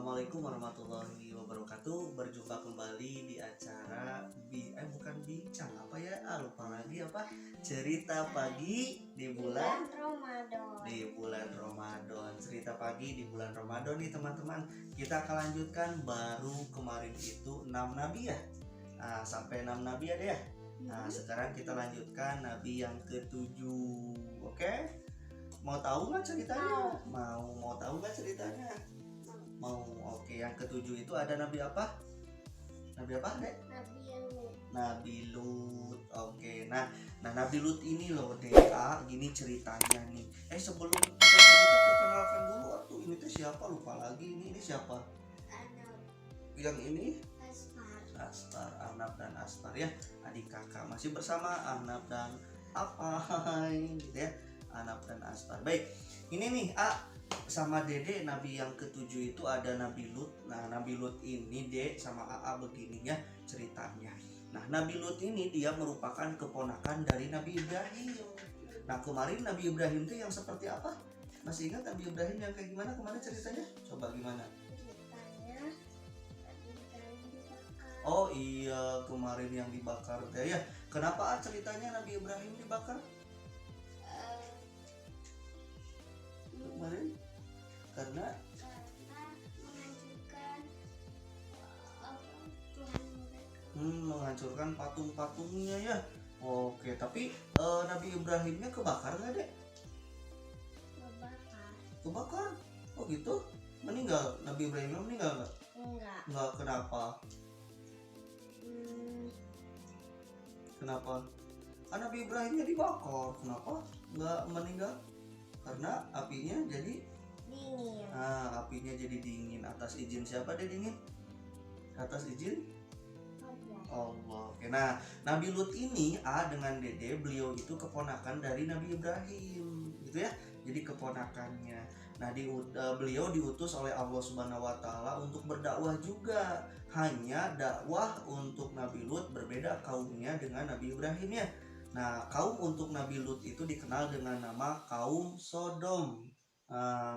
Assalamualaikum warahmatullahi wabarakatuh. Berjumpa kembali di acara bukan bincang apa ya? Lupa lagi apa? Cerita pagi di bulan Ramadan. Cerita pagi di bulan Ramadan nih teman-teman. Kita akan lanjutkan baru kemarin itu 6 nabi ya. Sampai 6 nabi ada ya. Sekarang kita lanjutkan nabi yang ketujuh. Oke? Mau tahu nggak ceritanya? Mau tahu nggak ceritanya? Mau. Oke, yang ketujuh itu ada nabi apa? Nabi apa, Dek? Nabi Lut. Oke, nah Nabi Lut ini loh, Dea, gini ceritanya nih. Sebelum kita cerita perkenalkan dulu atuh, ini tuh siapa? Lupa lagi ini siapa? Yang ini? Aspar, Arnab dan Aspar ya, adik kakak masih bersama Arnab dan Apai gitu ya. Arnab dan Aspar. Baik, ini nih sama Dede, nabi yang ketujuh itu ada Nabi Lut. Nah, Nabi Lut ini Dek sama AA begini ya ceritanya. Nah, Nabi Lut ini dia merupakan keponakan dari Nabi Ibrahim. Nah, kemarin Nabi Ibrahim itu yang seperti apa? Masih ingat Nabi Ibrahim yang kayak gimana kemarin ceritanya? Coba gimana? Oh iya, kemarin yang dibakar teh ya. Kenapa ceritanya Nabi Ibrahim dibakar? Kemarin karena menghancurkan patung-patungnya ya. Oke, tapi Nabi Ibrahimnya kebakar nggak, Dek? Kebakar. Oh gitu. Meninggal. Nabi Ibrahimnya meninggal nggak? Nggak. Kenapa? Kenapa? Nabi Ibrahimnya dibakar. Kenapa nggak meninggal? Karena apinya jadi dingin. Apinya jadi dingin. Atas izin siapa dia dingin? Atas izin Allah. Oke, nah Nabi Lut ini dengan Dede, beliau itu keponakan dari Nabi Ibrahim gitu ya. Jadi keponakannya. Nah beliau diutus oleh Allah Subhanahu wa taala untuk berdakwah juga. Hanya dakwah untuk Nabi Lut berbeda kaumnya dengan Nabi Ibrahim ya. Nah, kaum untuk Nabi Lut itu dikenal dengan nama kaum Sodom.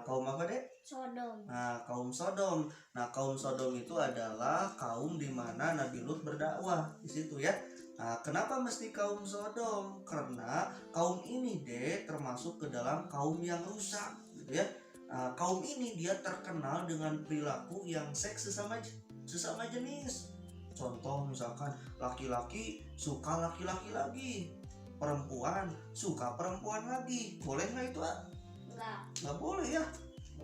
Kaum apa, Dek? Sodom. Kaum Sodom. Nah, kaum Sodom itu adalah kaum di mana Nabi Lut berdakwah di situ ya. Nah, kenapa mesti kaum Sodom? Karena kaum ini, Dek, termasuk ke dalam kaum yang rusak, gitu ya. Kaum ini dia terkenal dengan perilaku yang seks sesama jenis. Contoh misalkan laki-laki suka laki-laki lagi, perempuan suka perempuan lagi. Boleh nggak itu? Nggak boleh ya.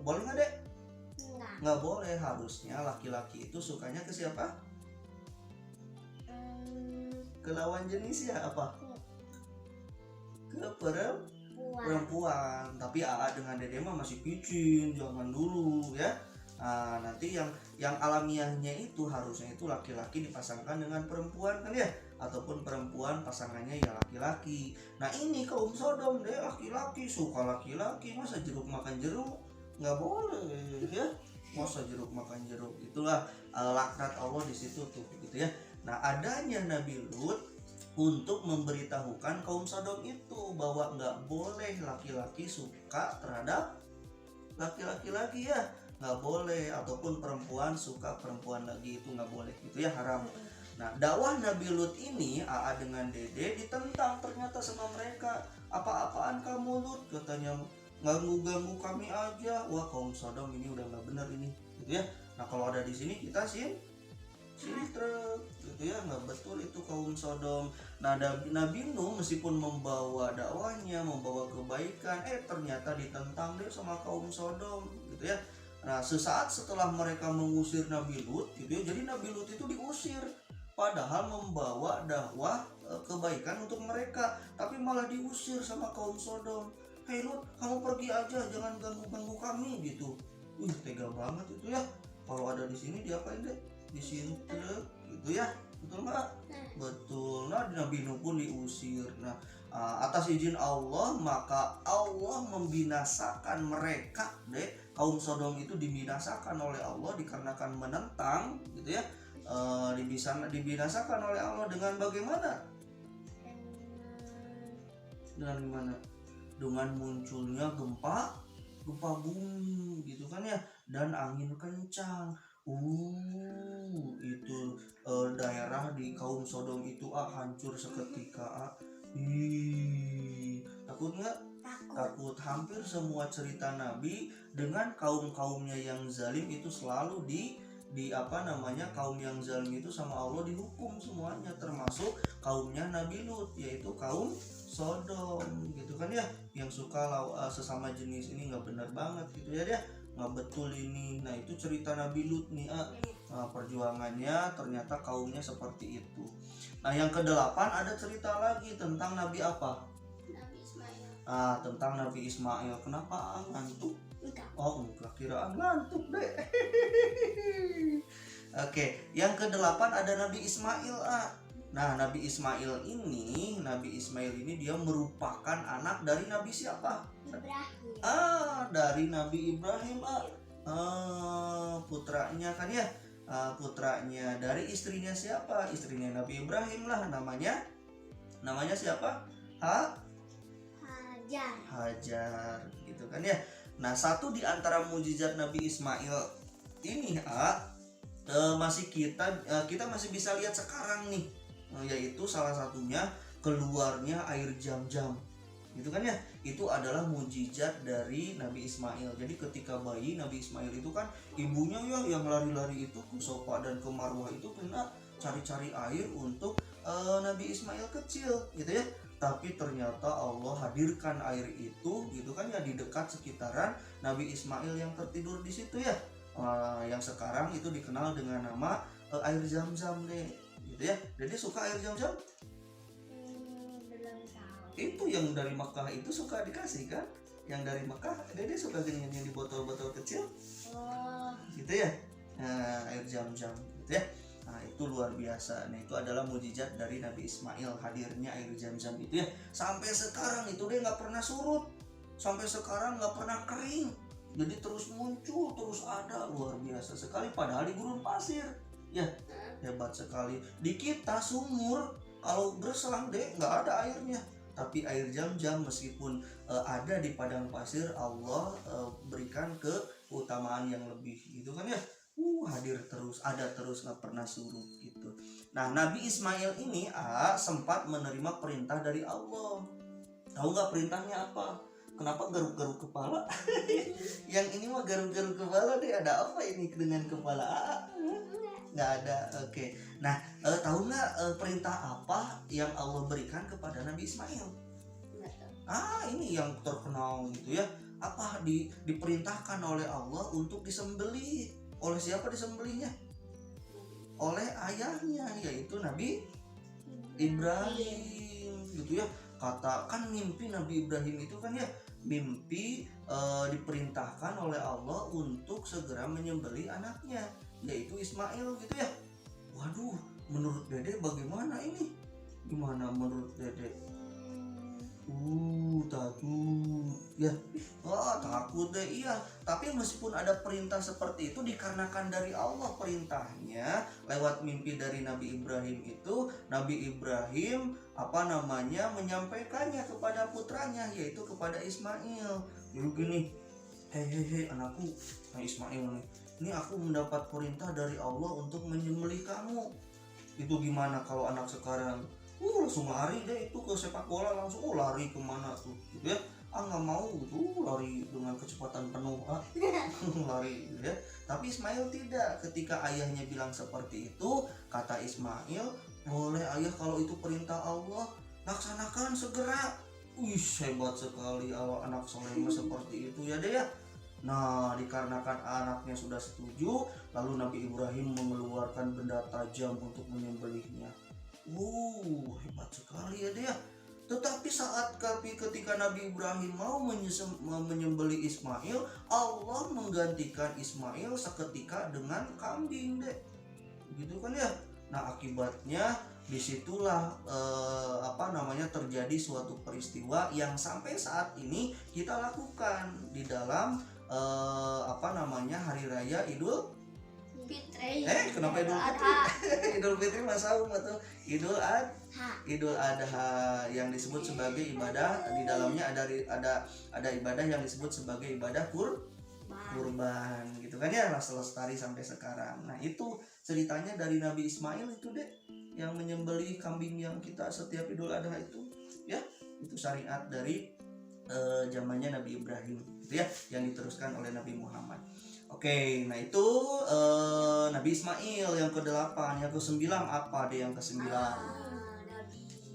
Boleh nggak, Dek? Nggak boleh. Harusnya laki-laki itu sukanya ke siapa? Ke lawan jenis ya, apa? Ke perempuan. Tapi AA dengan Dede mah masih picin, jangan dulu ya. Nanti yang alamiahnya itu harusnya itu laki-laki dipasangkan dengan perempuan kan ya, ataupun perempuan pasangannya ya laki-laki. Nah ini kaum Sodom deh, laki-laki suka laki-laki, masa jeruk makan jeruk? Nggak boleh ya, masa jeruk makan jeruk. Itulah laknat Allah di situ tuh gitu ya. Nah adanya Nabi Lut untuk memberitahukan kaum Sodom itu bahwa nggak boleh laki-laki suka terhadap laki-laki lagi ya, nggak boleh, ataupun perempuan suka perempuan lagi, itu nggak boleh, itu ya haram. Nah dakwah Nabi Lut ini AA dengan Dede ditentang ternyata sama mereka. Apa-apaan kamu Lut, katanya, ganggu kami aja. Wah, kaum Sodom ini udah nggak bener ini gitu ya. Nah kalau ada di sini kita truk gitu ya, nggak betul itu kaum Sodom. Nah Nabi Nuh meskipun membawa dakwahnya, membawa kebaikan, ternyata ditentang deh sama kaum Sodom gitu ya. Nah sesaat setelah mereka mengusir Nabi Lut gitu ya, jadi Nabi Lut itu diusir padahal membawa dakwah kebaikan untuk mereka, tapi malah diusir sama kaum Sodom. Hei Lut, kamu pergi aja, jangan ganggu kami gitu. Tega banget itu ya. Kalau ada di sini diapain deh? Disintrek gitu ya, betul nggak? Betul. Nah Nabi Nuh pun diusir. Nah atas izin Allah maka Allah membinasakan mereka deh, kaum Sodom itu dibinasakan oleh Allah dikarenakan menentang gitu ya. Dibinasakan oleh Allah dengan bagaimana? Dengan gimana? Dengan munculnya gempa bumi gitu kan ya. dan angin kencang. Itu daerah di kaum Sodom itu hancur seketika. Takut nggak? Takut. Takut. Hampir semua cerita Nabi dengan kaum-kaumnya yang zalim itu selalu di apa namanya, kaum yang zalim itu sama Allah dihukum semuanya, termasuk kaumnya Nabi Lut, yaitu kaum Sodom gitu kan ya, yang suka sesama jenis ini nggak benar banget gitu ya dia, nggak betul ini. Nah itu cerita Nabi Lut nih, perjuangannya ternyata kaumnya seperti itu. Nah yang kedelapan ada cerita lagi tentang Nabi apa? Nabi Ismail. Tentang Nabi Ismail. Kenapa ngantuk? Enggak. Oh enggak, kiraan ngantuk deh. Oke, yang kedelapan ada Nabi Ismail. Nah Nabi Ismail ini dia merupakan anak dari Nabi siapa? Ibrahim. Dari Nabi Ibrahim. Putranya kan ya. Putranya dari istrinya siapa? Istrinya Nabi Ibrahim lah, namanya siapa? Hajar gitu kan ya. Nah satu di antara mujizat Nabi Ismail ini masih kita masih bisa lihat sekarang nih, yaitu salah satunya keluarnya air Zam-Zam gitu kan ya. Itu adalah mujizat dari Nabi Ismail. Jadi ketika bayi Nabi Ismail itu kan ibunya ya yang lari-lari itu ke Sofa dan ke Marwah itu kena cari-cari air untuk Nabi Ismail kecil gitu ya. Tapi ternyata Allah hadirkan air itu gitu kan ya di dekat sekitaran Nabi Ismail yang tertidur di situ ya, yang sekarang itu dikenal dengan nama air Zam-Zam deh gitu ya. Jadi suka air Zam-Zam? Belum tahu. Itu yang dari Mekah itu suka dikasih kan, yang dari Mekah Dede suka yang di botol-botol kecil gitu ya. Air Zam-Zam gitu ya. Nah itu luar biasa. Nah itu adalah mujizat dari Nabi Ismail, hadirnya air Zam-Zam itu ya. Sampai sekarang itu dia nggak pernah surut, sampai sekarang nggak pernah kering. Jadi terus muncul, terus ada, luar biasa sekali. Padahal di gurun pasir ya, hebat sekali. Di kita sumur kalau berselang deh nggak ada airnya. Tapi air Zam-Zam meskipun ada di padang pasir, Allah berikan keutamaan yang lebih gitu kan ya. Hadir terus, ada terus, nggak pernah surut gitu. Nah Nabi Ismail ini sempat menerima perintah dari Allah. Tahu nggak perintahnya apa? Kenapa garuk-garuk kepala? Yang ini mah garuk-garuk kepala deh. Ada apa ini dengan kepala nggak ada. Oke. Nah tahu nggak perintah apa yang Allah berikan kepada Nabi Ismail? Ini yang terkenal gitu ya. Apa diperintahkan oleh Allah untuk disembelih. Oleh siapa disembelihnya? Oleh ayahnya, yaitu Nabi Ibrahim gitu ya. Katakan mimpi Nabi Ibrahim itu kan ya, mimpi diperintahkan oleh Allah untuk segera menyembelih anaknya, yaitu Ismail gitu ya. Waduh, menurut Dede bagaimana ini? Gimana menurut Dede? Takut ya. Takut deh, iya. Tapi meskipun ada perintah seperti itu dikarenakan dari Allah perintahnya lewat mimpi dari Nabi Ibrahim itu, Nabi Ibrahim menyampaikannya kepada putranya, yaitu kepada Ismail. Jadi gini, hei anakku, Ismail nih, ini aku mendapat perintah dari Allah untuk menyembelih kamu. Itu gimana kalau anak sekarang langsung lari deh itu ke sepak bola, langsung lari kemana tuh gitu ya. Nggak mau gitu, lari dengan kecepatan penuh lari gitu ya. Tapi Ismail tidak. Ketika ayahnya bilang seperti itu, kata Ismail, boleh ayah, kalau itu perintah Allah, laksanakan segera. Hebat sekali anak soleh seperti itu ya deh ya. Nah dikarenakan anaknya sudah setuju, lalu Nabi Ibrahim mengeluarkan benda tajam untuk menyembelihnya. Hebat sekali ya dia. Tetapi ketika Nabi Ibrahim mau menyembelih Ismail, Allah menggantikan Ismail seketika dengan kambing deh, gitu kan ya. Nah akibatnya disitulah terjadi suatu peristiwa yang sampai saat ini kita lakukan di dalam hari raya Idul Fitri. Kenapa Idul Fitri? Idul Fitri masa atau Idul Adha yang disebut sebagai ibadah, di dalamnya ada ibadah yang disebut sebagai ibadah kurban kurban gitu kan ya, lestari sampai sekarang. Nah itu ceritanya dari Nabi Ismail itu deh, yang menyembelih kambing yang kita setiap Idul Adha itu ya, itu syariat dari zamannya Nabi Ibrahim gitu ya, yang diteruskan oleh Nabi Muhammad. Oke, nah itu Nabi Ismail yang ke-8. Yang ke-9 apa deh yang ke-9?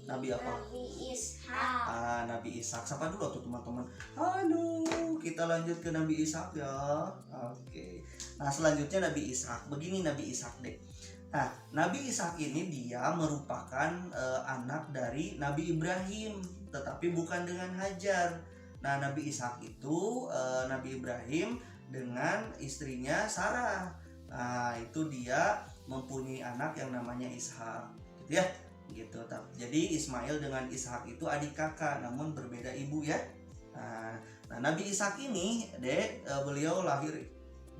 Nabi apa? Nabi Ishak. Nabi Ishak. Siapa dulu tuh teman-teman? Halo, kita lanjut ke Nabi Ishak ya. Oke. Nah selanjutnya Nabi Ishak. Begini Nabi Ishak deh. Nah Nabi Ishak ini dia merupakan anak dari Nabi Ibrahim, tetapi bukan dengan Hajar. Nah Nabi Ishak itu Nabi Ibrahim dengan istrinya Sarah. Nah itu dia mempunyai anak yang namanya Ishak, gitu ya. Gitu. Jadi Ismail dengan Ishak itu adik kakak, namun berbeda ibu ya. Nah Nabi Ishak ini beliau lahir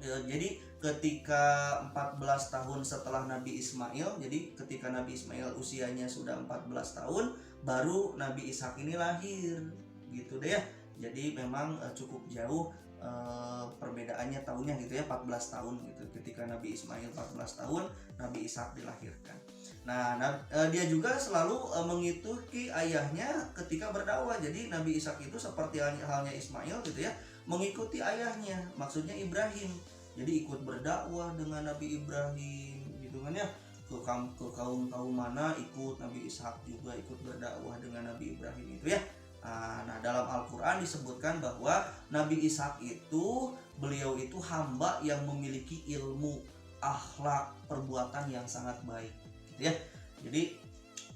jadi ketika 14 tahun setelah Nabi Ismail. Jadi ketika Nabi Ismail usianya sudah 14 tahun, baru Nabi Ishak ini lahir gitu deh ya. Jadi memang cukup jauh perbedaannya tahunnya gitu ya, 14 tahun gitu. Ketika Nabi Ismail 14 tahun, Nabi Ishak dilahirkan. Nah, dia juga selalu mengikuti ayahnya ketika berdakwah. Jadi Nabi Ishak itu seperti halnya Ismail gitu ya, mengikuti ayahnya, maksudnya Ibrahim. Jadi ikut berdakwah dengan Nabi Ibrahim gitu kan ya, ke kaum mana ikut. Nabi Ishak juga ikut berdakwah dengan Nabi Ibrahim itu ya. Nah dalam Al-Quran disebutkan bahwa Nabi Ishak itu, beliau itu hamba yang memiliki ilmu, akhlak, perbuatan yang sangat baik gitu ya. Jadi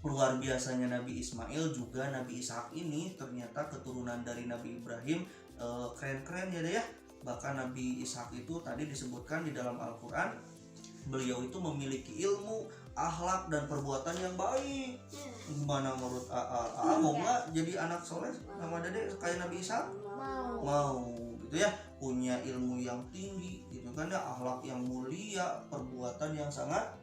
luar biasanya Nabi Ismail juga Nabi Ishak ini ternyata keturunan dari Nabi Ibrahim. Keren-keren ya deh ya. Bahkan Nabi Ishak itu tadi disebutkan di dalam Al-Quran, beliau itu memiliki ilmu, akhlak dan perbuatan yang baik. Gimana menurut AA mau nggak jadi anak soleh sama Dede kayak Nabi Ishak? Mau gitu ya, punya ilmu yang tinggi gitu kan ya, akhlak yang mulia, perbuatan yang sangat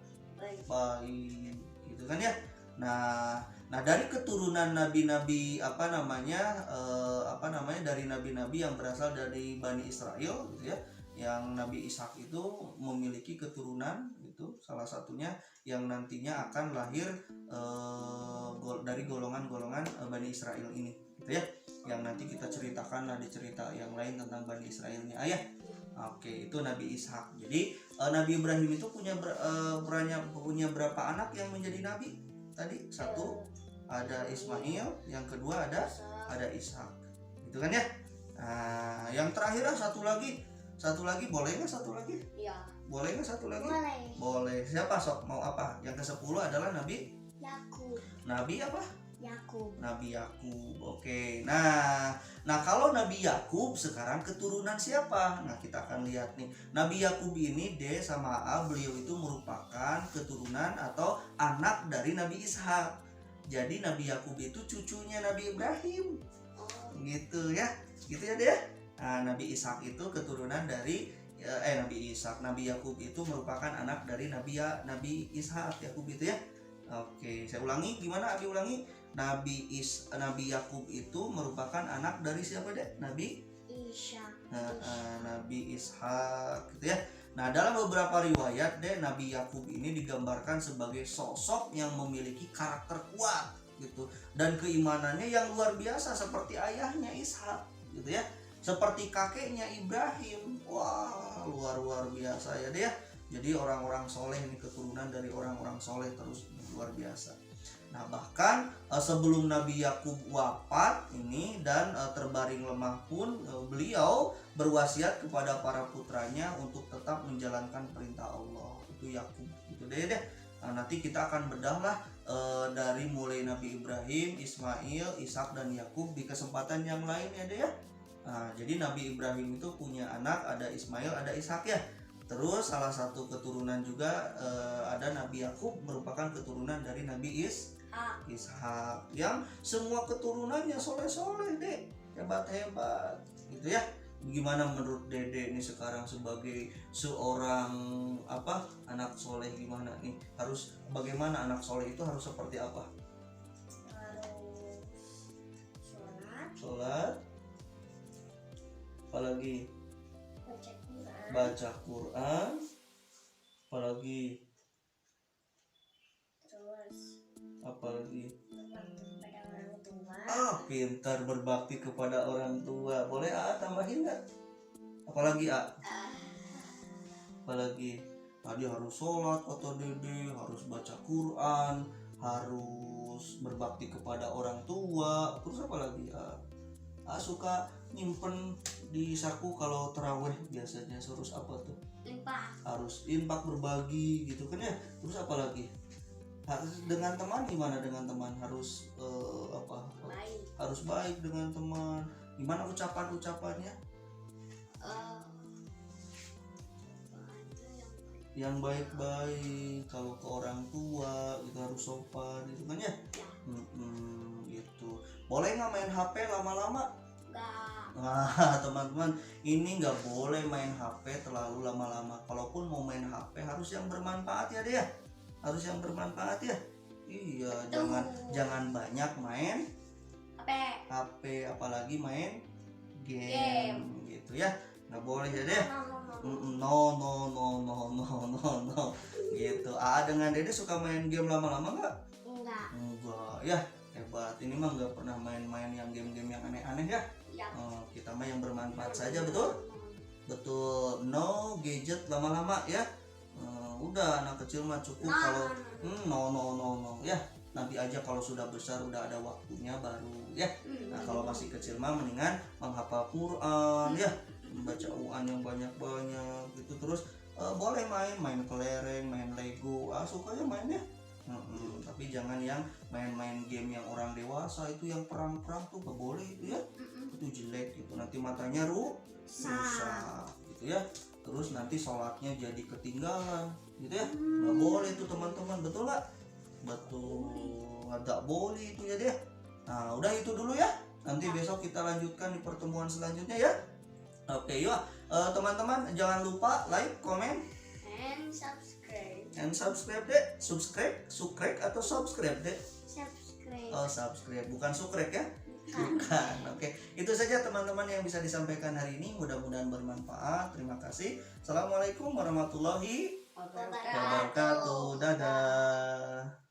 baik gitu kan ya. Nah dari keturunan nabi-nabi dari nabi-nabi yang berasal dari Bani Israel gitu ya, yang Nabi Ishak itu memiliki keturunan itu, salah satunya yang nantinya akan lahir dari golongan-golongan Bani Israel ini gitu ya, yang nanti kita ceritakan di cerita yang lain tentang Bani Israelnya ayah. Oke, itu Nabi Ishak. Jadi Nabi Ibrahim itu punya berapa anak yang menjadi nabi? Tadi satu ada Ismail, yang kedua ada Ishak gitu kan ya. Nah yang terakhir satu lagi boleh nggak satu lagi? Iya. Boleh nggak satu lagi? Boleh. Boleh. Siapa sok? Mau apa? Yang ke-10 adalah Nabi Yakub. Nabi apa? Yakub. Nabi Yakub. Oke. Nah kalau Nabi Yakub sekarang keturunan siapa? Nah kita akan lihat nih. Nabi Yakub ini sama A, beliau itu merupakan keturunan atau anak dari Nabi Ishak. Jadi Nabi Yakub itu cucunya Nabi Ibrahim. Gitu ya. Gitu ya deh. Nah, Nabi Ishak itu keturunan dari Nabi Yakub itu merupakan anak dari Nabi Ishak, Yakub itu ya. Oke, saya ulangi, gimana Abi ulangi? Nabi Yakub itu merupakan anak dari siapa deh? Nabi Ishak. Nabi Ishak gitu ya. Nah, dalam beberapa riwayat Nabi Yakub ini digambarkan sebagai sosok yang memiliki karakter kuat gitu, dan keimanannya yang luar biasa seperti ayahnya Ishak gitu ya, seperti kakeknya Ibrahim. Wah, luar biasa ya deh ya. Jadi orang-orang soleh ini, keturunan dari orang-orang soleh terus, luar biasa. Nah bahkan sebelum Nabi Yakub wafat ini dan terbaring lemah pun, beliau berwasiat kepada para putranya untuk tetap menjalankan perintah Allah. Itu Yakub gitu deh. Nah, nanti kita akan bedahlah dari mulai Nabi Ibrahim, Ismail, Ishak dan Yakub di kesempatan yang lain ya deh ya. Nah, jadi Nabi Ibrahim itu punya anak, ada Ismail, ada Ishak ya. Terus salah satu keturunan juga ada Nabi Yakub, merupakan keturunan dari Nabi Ishak, yang semua keturunannya soleh-soleh deh, hebat-hebat gitu ya. Gimana menurut Dede ini sekarang sebagai seorang anak soleh, gimana nih, harus bagaimana anak soleh itu harus seperti apa? Harus sholat, Sholat, apalagi baca Quran, apalagi Terus apalagi berbakti kepada orang tua. pintar berbakti kepada orang tua. Boleh tambahin nggak? Apalagi apalagi tadi harus sholat atau dede, harus baca Quran, harus berbakti kepada orang tua. Terus apa lagi? Suka nyimpen di saku kalau terawih biasanya. Harus apa tuh? Harus infak, berbagi gitu kan ya. Terus apa lagi? Harus dengan teman. Gimana dengan teman? Harus Baik. harus baik dengan teman. Gimana ucapannya? Yang baik-baik. Kalau ke orang tua itu harus sopan gitu kan ya. Gitu. Boleh nggak main HP lama-lama? Enggak. Nah teman-teman, ini nggak boleh main HP terlalu lama-lama. Kalaupun mau main HP harus yang bermanfaat ya dia. Harus yang bermanfaat ya. Iya, jangan banyak main HP, apalagi main game gitu ya. Nggak boleh ya deh. No gitu. Dengan Dede suka main game lama-lama nggak? Enggak ya, hebat. Ini mah nggak pernah main-main yang game-game yang aneh-aneh ya. Kita mah yang bermanfaat saja, betul. No gadget lama-lama ya. Udah anak kecil mah cukup kalau no ya. Nanti aja kalau sudah besar udah ada waktunya baru ya. Nah kalau masih kecil mah mendingan menghafal Quran ya, membaca Quran yang banyak-banyak gitu. Terus boleh main kelereng, main Lego, sukanya main ya. Tapi jangan yang main-main game yang orang dewasa itu, yang perang-perang tuh gak boleh itu ya. Itu jelek gitu, nanti matanya rusak gitu ya. Terus nanti sholatnya jadi ketinggalan gitu ya. Gak boleh itu teman-teman, betul gak? Betul, nggak boleh itu ya dia. Nah udah itu dulu ya. Nanti besok kita lanjutkan di pertemuan selanjutnya ya. Oke yuk teman-teman, jangan lupa like, comment, and subscribe deh. Subscribe atau subscribe deh? subscribe. Oh subscribe, bukan sukrek ya. Bukan. Oke, itu saja teman-teman yang bisa disampaikan hari ini. Mudah-mudahan bermanfaat. Terima kasih. Assalamualaikum warahmatullahi wabarakatuh. Dadah.